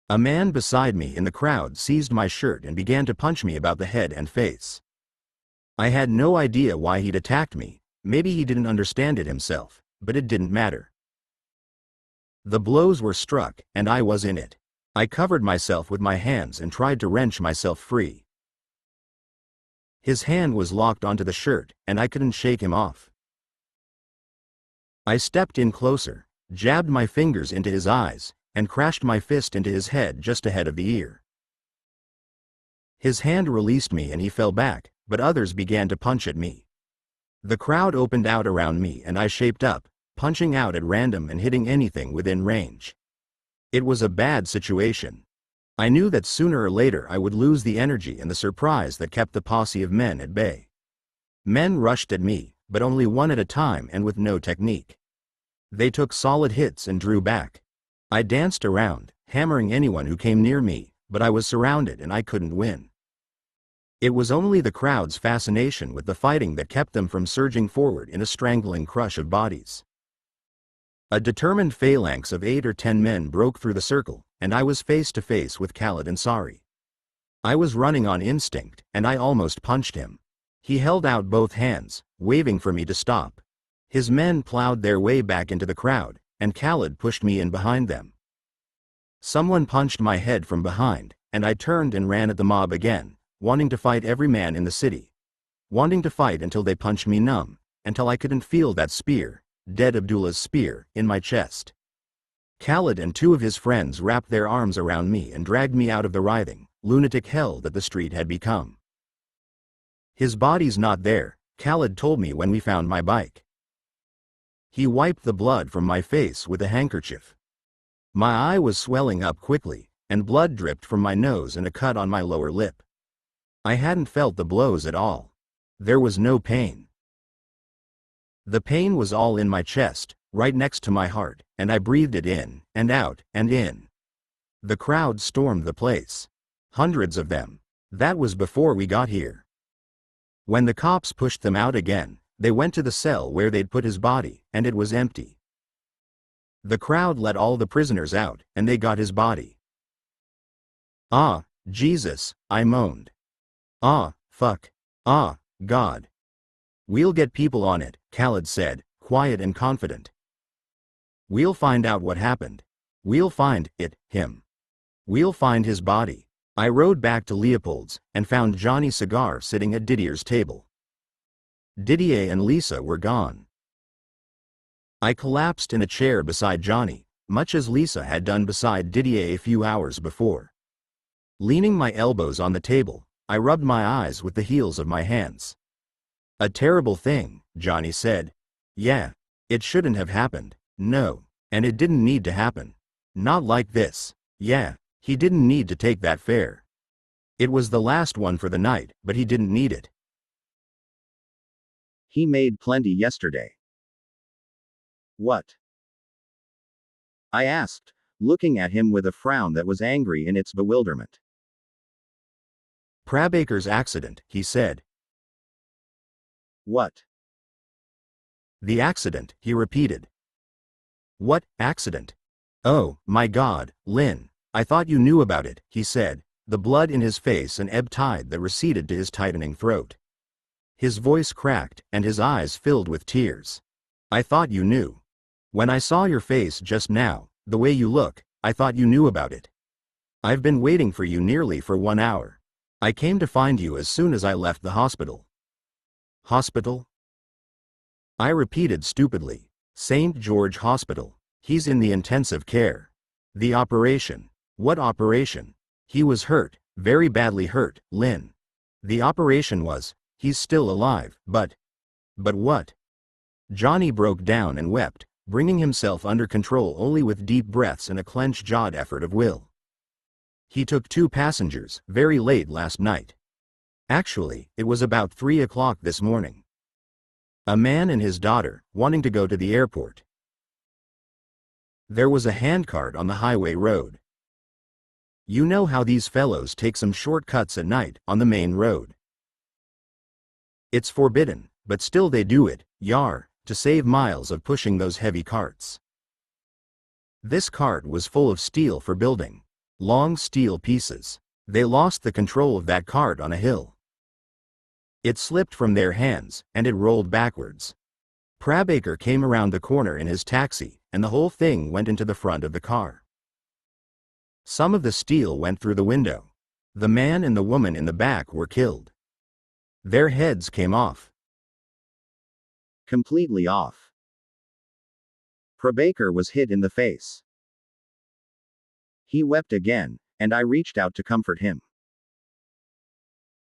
A man beside me in the crowd seized my shirt and began to punch me about the head and face. I had no idea why he'd attacked me, maybe he didn't understand it himself, but it didn't matter. The blows were struck, and I was in it. I covered myself with my hands and tried to wrench myself free. His hand was locked onto the shirt, and I couldn't shake him off. I stepped in closer, jabbed my fingers into his eyes, and crashed my fist into his head just ahead of the ear. His hand released me and he fell back, but others began to punch at me. The crowd opened out around me and I shaped up, punching out at random and hitting anything within range. It was a bad situation. I knew that sooner or later I would lose the energy and the surprise that kept the posse of men at bay. Men rushed at me, but only one at a time and with no technique. They took solid hits and drew back. I danced around, hammering anyone who came near me, but I was surrounded and I couldn't win. It was only the crowd's fascination with the fighting that kept them from surging forward in a strangling crush of bodies. A determined phalanx of 8 or 10 men broke through the circle, and I was face to face with Khalid Ansari. I was running on instinct, and I almost punched him. He held out both hands, waving for me to stop. His men plowed their way back into the crowd, and Khalid pushed me in behind them. Someone punched my head from behind, and I turned and ran at the mob again, wanting to fight every man in the city. Wanting to fight until they punched me numb, until I couldn't feel that spear, dead Abdullah's spear, in my chest. Khalid and 2 of his friends wrapped their arms around me and dragged me out of the writhing, lunatic hell that the street had become. His body's not there, Khalid told me when we found my bike. He wiped the blood from my face with a handkerchief. My eye was swelling up quickly, and blood dripped from my nose and a cut on my lower lip. I hadn't felt the blows at all. There was no pain. The pain was all in my chest, right next to my heart, and I breathed it in, and out, and in. The crowd stormed the place. Hundreds of them. That was before we got here. When the cops pushed them out again, they went to the cell where they'd put his body, and it was empty. The crowd let all the prisoners out, and they got his body. Ah, Jesus, I moaned. Ah, fuck. Ah, God. We'll get people on it, Khalid said, quiet and confident. We'll find out what happened. We'll find him. We'll find his body. I rode back to Leopold's, and found Johnny Cigar sitting at Didier's table. Didier and Lisa were gone. I collapsed in a chair beside Johnny, much as Lisa had done beside Didier a few hours before. Leaning my elbows on the table, I rubbed my eyes with the heels of my hands. A terrible thing, Johnny said. Yeah. It shouldn't have happened. No. And it didn't need to happen. Not like this. Yeah, he didn't need to take that fare. It was the last one for the night, but he didn't need it. He made plenty yesterday. What? I asked, looking at him with a frown that was angry in its bewilderment. Prabaker's accident, he said. What? The accident, he repeated. What accident? Oh, my God, Lynn, I thought you knew about it, he said, the blood in his face an ebb tide that receded to his tightening throat. His voice cracked, and his eyes filled with tears. I thought you knew. When I saw your face just now, the way you look, I thought you knew about it. I've been waiting for you nearly for 1 hour. I came to find you as soon as I left the hospital. Hospital? I repeated stupidly. St. George Hospital. He's in the intensive care. The operation. What operation? He was hurt, very badly hurt, Lynn. The operation was, he's still alive, but what? Johnny broke down and wept, bringing himself under control only with deep breaths and a clenched-jawed effort of will. He took 2 passengers, very late last night. Actually, it was about 3 o'clock this morning. A man and his daughter, wanting to go to the airport. There was a handcart on the highway road. You know how these fellows take some shortcuts at night, on the main road. It's forbidden, but still they do it, to save miles of pushing those heavy carts. This cart was full of steel for building. Long steel pieces. They lost the control of that cart on a hill. It slipped from their hands, and it rolled backwards. Prabaker came around the corner in his taxi, and the whole thing went into the front of the car. Some of the steel went through the window. The man and the woman in the back were killed. Their heads came off. Completely off. Prabaker was hit in the face. He wept again, and I reached out to comfort him.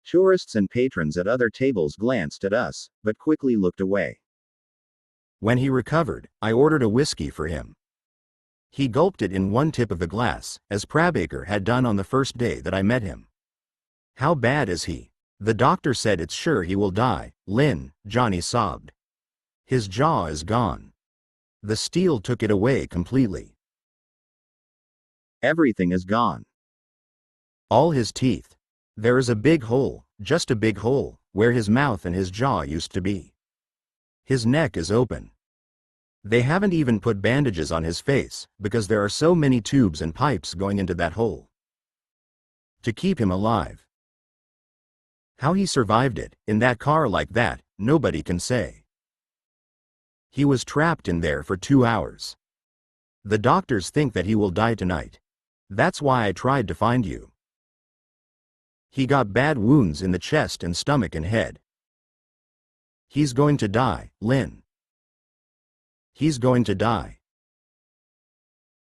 Tourists and patrons at other tables glanced at us, but quickly looked away. When he recovered, I ordered a whiskey for him. He gulped it in one tip of the glass, as Prabaker had done on the first day that I met him. How bad is he? The doctor said it's sure he will die, Lynn, Johnny sobbed. His jaw is gone. The steel took it away completely. Everything is gone. All his teeth. There is a big hole, just a big hole, where his mouth and his jaw used to be. His neck is open. They haven't even put bandages on his face, because there are so many tubes and pipes going into that hole. To keep him alive. How he survived it, in that car like that, nobody can say. He was trapped in there for 2 hours. The doctors think that he will die tonight. That's why I tried to find you. He got bad wounds in the chest and stomach and head. He's going to die, Lynn. He's going to die.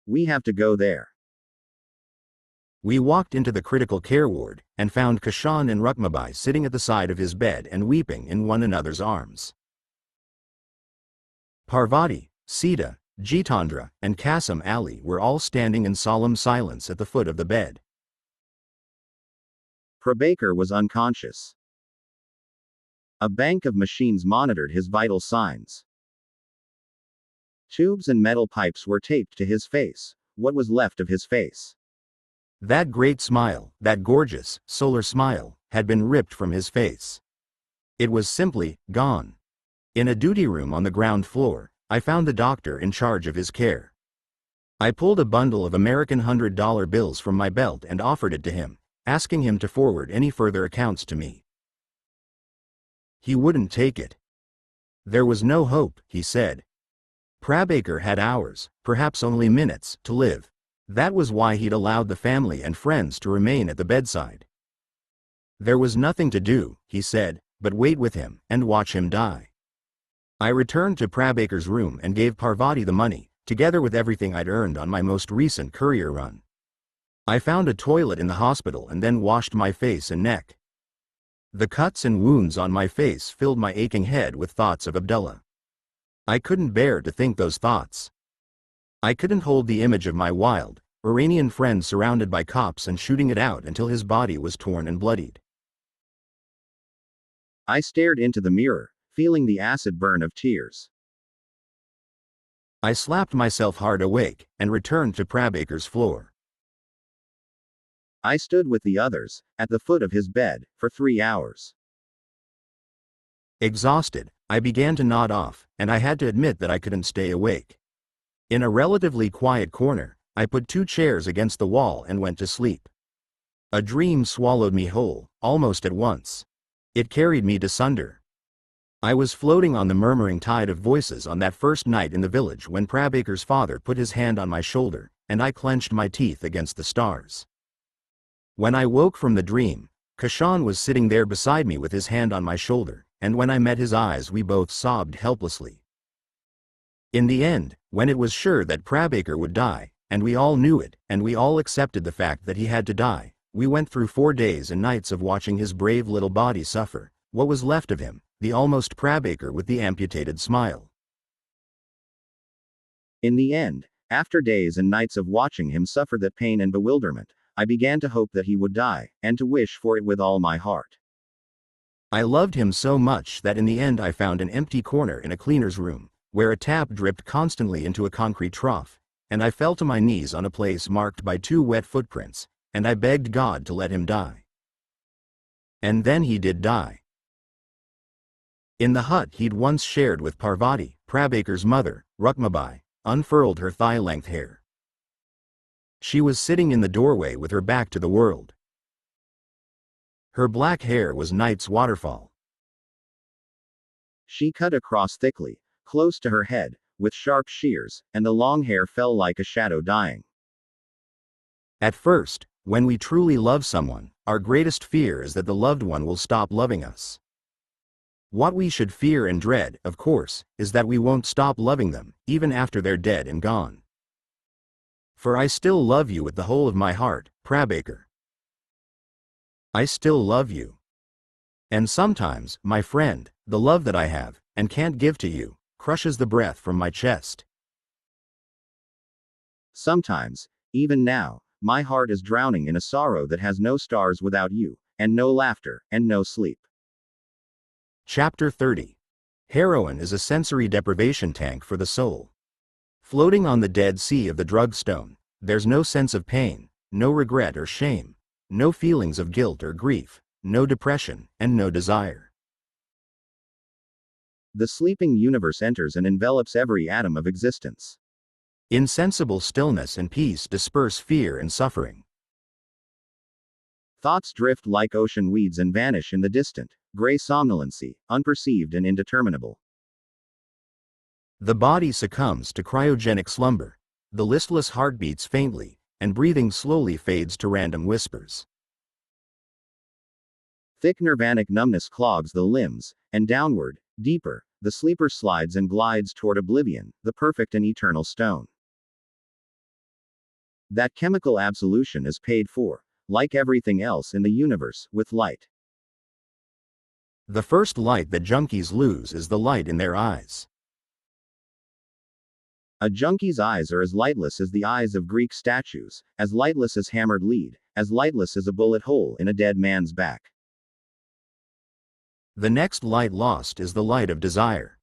We have to go there. We walked into the critical care ward, and found Kashan and Rukmabai sitting at the side of his bed and weeping in one another's arms. Parvati, Sita, Jitendra, and Qasim Ali were all standing in solemn silence at the foot of the bed. Prabaker was unconscious. A bank of machines monitored his vital signs. Tubes and metal pipes were taped to his face, what was left of his face. That great smile, that gorgeous, solar smile, had been ripped from his face. It was simply gone. In a duty room on the ground floor, I found the doctor in charge of his care. I pulled a bundle of American $100 bills from my belt and offered it to him, asking him to forward any further accounts to me. He wouldn't take it. There was no hope, he said. Prabaker had hours, perhaps only minutes, to live. That was why he'd allowed the family and friends to remain at the bedside. There was nothing to do, he said, but wait with him and watch him die. I returned to Prabaker's room and gave Parvati the money, together with everything I'd earned on my most recent courier run. I found a toilet in the hospital and then washed my face and neck. The cuts and wounds on my face filled my aching head with thoughts of Abdullah. I couldn't bear to think those thoughts. I couldn't hold the image of my wild, Iranian friend surrounded by cops and shooting it out until his body was torn and bloodied. I stared into the mirror, feeling the acid burn of tears. I slapped myself hard awake, and returned to Prabaker's floor. I stood with the others, at the foot of his bed, for 3 hours. Exhausted, I began to nod off, and I had to admit that I couldn't stay awake. In a relatively quiet corner, I put 2 chairs against the wall and went to sleep. A dream swallowed me whole, almost at once. It carried me to Sunder. I was floating on the murmuring tide of voices on that first night in the village when Prabaker's father put his hand on my shoulder, and I clenched my teeth against the stars. When I woke from the dream, Kashan was sitting there beside me with his hand on my shoulder, and when I met his eyes we both sobbed helplessly. In the end, when it was sure that Prabaker would die, and we all knew it, and we all accepted the fact that he had to die, we went through 4 days and nights of watching his brave little body suffer, what was left of him, the almost Prabaker with the amputated smile. In the end, after days and nights of watching him suffer that pain and bewilderment, I began to hope that he would die, and to wish for it with all my heart. I loved him so much that in the end I found an empty corner in a cleaner's room, where a tap dripped constantly into a concrete trough, and I fell to my knees on a place marked by 2 wet footprints, and I begged God to let him die. And then he did die. In the hut he'd once shared with Parvati, Prabaker's mother, Rukmabai, unfurled her thigh-length hair. She was sitting in the doorway with her back to the world. Her black hair was night's waterfall. She cut across thickly, close to her head, with sharp shears, and the long hair fell like a shadow dying. At first, when we truly love someone, our greatest fear is that the loved one will stop loving us. What we should fear and dread, of course, is that we won't stop loving them, even after they're dead and gone. For I still love you with the whole of my heart, Prabaker. I still love you. And sometimes, my friend, the love that I have, and can't give to you, crushes the breath from my chest. Sometimes, even now, my heart is drowning in a sorrow that has no stars without you, and no laughter, and no sleep. Chapter 30. Heroin is a sensory deprivation tank for the soul. Floating on the Dead Sea of the drug stone, there's no sense of pain, no regret or shame, no feelings of guilt or grief, no depression, and no desire. The sleeping universe enters and envelops every atom of existence. Insensible stillness and peace disperse fear and suffering. Thoughts drift like ocean weeds and vanish in the distant, gray somnolency, unperceived and indeterminable. The body succumbs to cryogenic slumber. The listless heart beats faintly, and breathing slowly fades to random whispers. Thick nirvanic numbness clogs the limbs, and downward, deeper, the sleeper slides and glides toward oblivion, the perfect and eternal stone. That chemical absolution is paid for, like everything else in the universe, with light. The first light that junkies lose is the light in their eyes. A junkie's eyes are as lightless as the eyes of Greek statues, as lightless as hammered lead, as lightless as a bullet hole in a dead man's back. The next light lost is the light of desire.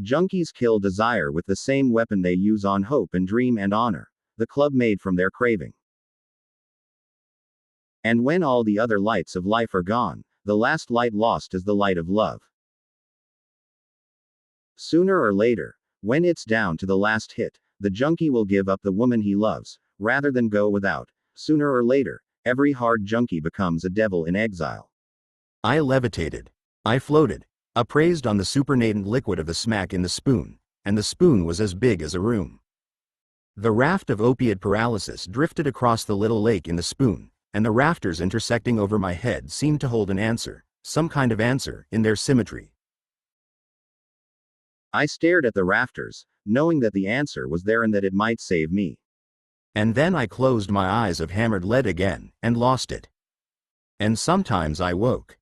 Junkies kill desire with the same weapon they use on hope and dream and honor, the club made from their craving. And when all the other lights of life are gone, the last light lost is the light of love. Sooner or later, when it's down to the last hit, the junkie will give up the woman he loves, rather than go without. Sooner or later, every hard junkie becomes a devil in exile. I levitated. I floated, appraised on the supernatant liquid of the smack in the spoon, and the spoon was as big as a room. The raft of opiate paralysis drifted across the little lake in the spoon, and the rafters intersecting over my head seemed to hold an answer, some kind of answer, in their symmetry. I stared at the rafters, knowing that the answer was there and that it might save me. And then I closed my eyes of hammered lead again, and lost it. And sometimes I woke.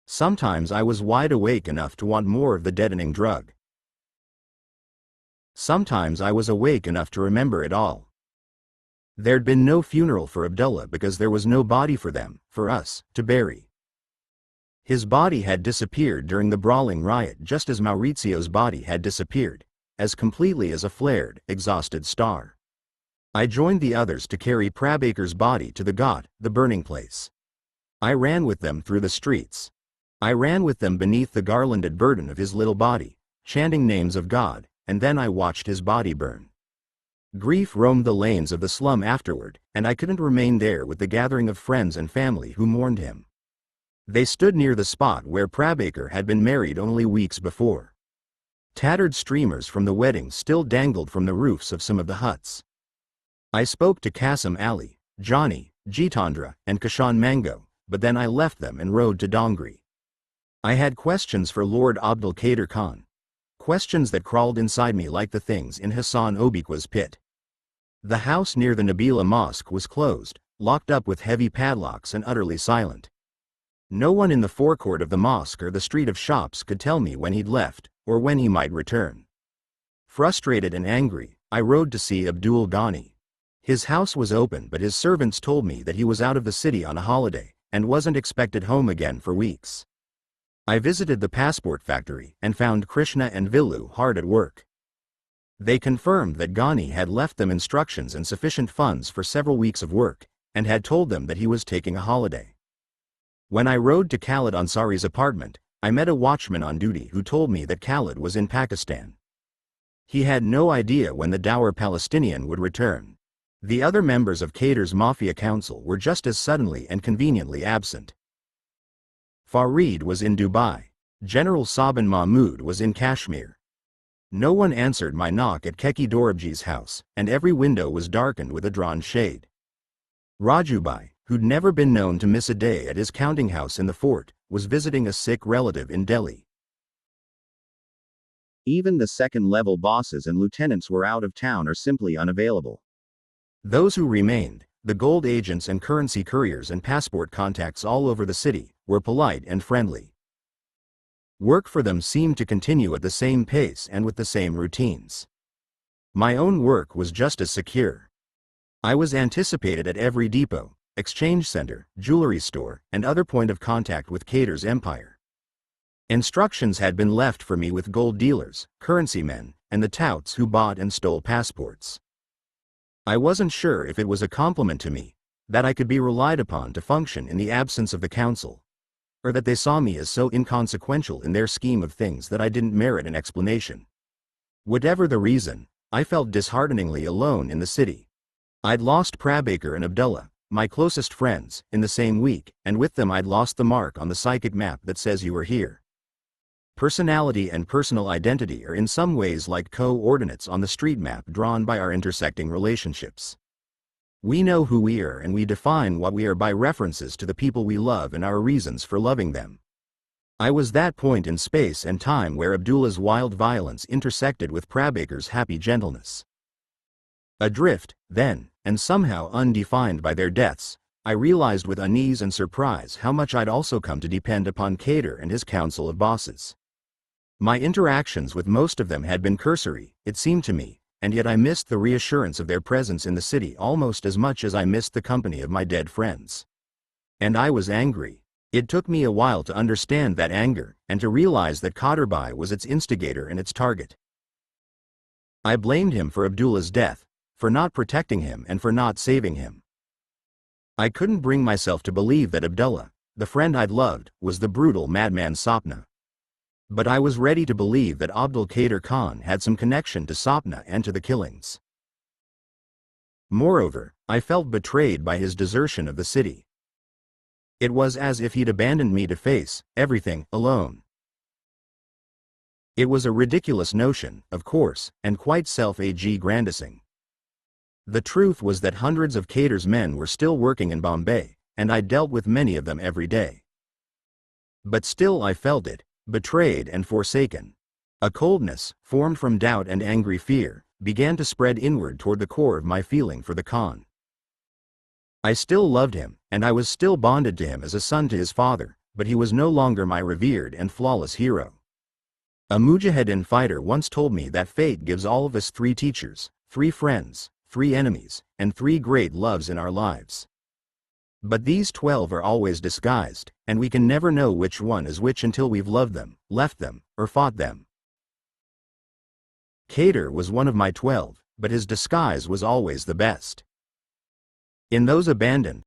Sometimes I was wide awake enough to want more of the deadening drug. Sometimes I was awake enough to remember it all. There'd been no funeral for Abdullah because there was no body for them, for us, to bury. His body had disappeared during the brawling riot just as Maurizio's body had disappeared, as completely as a flared, exhausted star. I joined the others to carry Prabaker's body to the ghat, the burning place. I ran with them through the streets. I ran with them beneath the garlanded burden of his little body, chanting names of God, and then I watched his body burn. Grief roamed the lanes of the slum afterward, and I couldn't remain there with the gathering of friends and family who mourned him. They stood near the spot where Prabaker had been married only weeks before. Tattered streamers from the wedding still dangled from the roofs of some of the huts. I spoke to Qasim Ali, Johnny, Jitendra, and Kashan Mango, but then I left them and rode to Dongri. I had questions for Lord Abdul Qadir Khan. Questions that crawled inside me like the things in Hassan Obiqua's pit. The house near the Nabila Mosque was closed, locked up with heavy padlocks and utterly silent. No one in the forecourt of the mosque or the street of shops could tell me when he'd left, or when he might return. Frustrated and angry, I rode to see Abdul Ghani. His house was open but his servants told me that he was out of the city on a holiday, and wasn't expected home again for weeks. I visited the passport factory and found Krishna and Vilu hard at work. They confirmed that Ghani had left them instructions and sufficient funds for several weeks of work, and had told them that he was taking a holiday. When I rode to Khalid Ansari's apartment, I met a watchman on duty who told me that Khalid was in Pakistan. He had no idea when the dour Palestinian would return. The other members of Qadir's Mafia Council were just as suddenly and conveniently absent. Farid was in Dubai. General Sabin Mahmud was in Kashmir. No one answered my knock at Keki Dorabji's house, and every window was darkened with a drawn shade. Rajubai, who'd never been known to miss a day at his counting house in the fort, was visiting a sick relative in Delhi. Even the second-level bosses and lieutenants were out of town or simply unavailable. Those who remained, the gold agents and currency couriers and passport contacts all over the city, were polite and friendly. Work for them seemed to continue at the same pace and with the same routines. My own work was just as secure. I was anticipated at every depot, exchange center, jewelry store, and other point of contact with Qadir's empire. Instructions had been left for me with gold dealers, currency men, and the touts who bought and stole passports. I wasn't sure if it was a compliment to me, that I could be relied upon to function in the absence of the council, or that they saw me as so inconsequential in their scheme of things that I didn't merit an explanation. Whatever the reason, I felt dishearteningly alone in the city. I'd lost Prabaker and Abdullah, my closest friends, in the same week, and with them I'd lost the mark on the psychic map that says you are here. Personality and personal identity are in some ways like coordinates on the street map drawn by our intersecting relationships. We know who we are and we define what we are by references to the people we love and our reasons for loving them. I was that point in space and time where Abdullah's wild violence intersected with Prabaker's happy gentleness. Adrift, then, and somehow undefined by their deaths, I realized with unease and surprise how much I'd also come to depend upon Qadir and his council of bosses. My interactions with most of them had been cursory, it seemed to me, and yet I missed the reassurance of their presence in the city almost as much as I missed the company of my dead friends. And I was angry. It took me a while to understand that anger, and to realize that Qadirbai was its instigator and its target. I blamed him for Abdullah's death, for not protecting him and for not saving him. I couldn't bring myself to believe that Abdullah, the friend I'd loved, was the brutal madman Sapna. But I was ready to believe that Abdul Qadir Khan had some connection to Sapna and to the killings. Moreover, I felt betrayed by his desertion of the city. It was as if he'd abandoned me to face everything alone. It was a ridiculous notion, of course, and quite self-aggrandizing. The truth was that hundreds of Qadir's men were still working in Bombay, and I dealt with many of them every day. But still I felt it, betrayed and forsaken. A coldness, formed from doubt and angry fear, began to spread inward toward the core of my feeling for the Khan. I still loved him, and I was still bonded to him as a son to his father, but he was no longer my revered and flawless hero. A mujahideen fighter once told me that fate gives all of us 3 teachers, 3 friends, 3 enemies, and 3 great loves in our lives. But these 12 are always disguised, and we can never know which one is which until we've loved them, left them, or fought them. Kader was one of my 12, but his disguise was always the best. In those abandoned,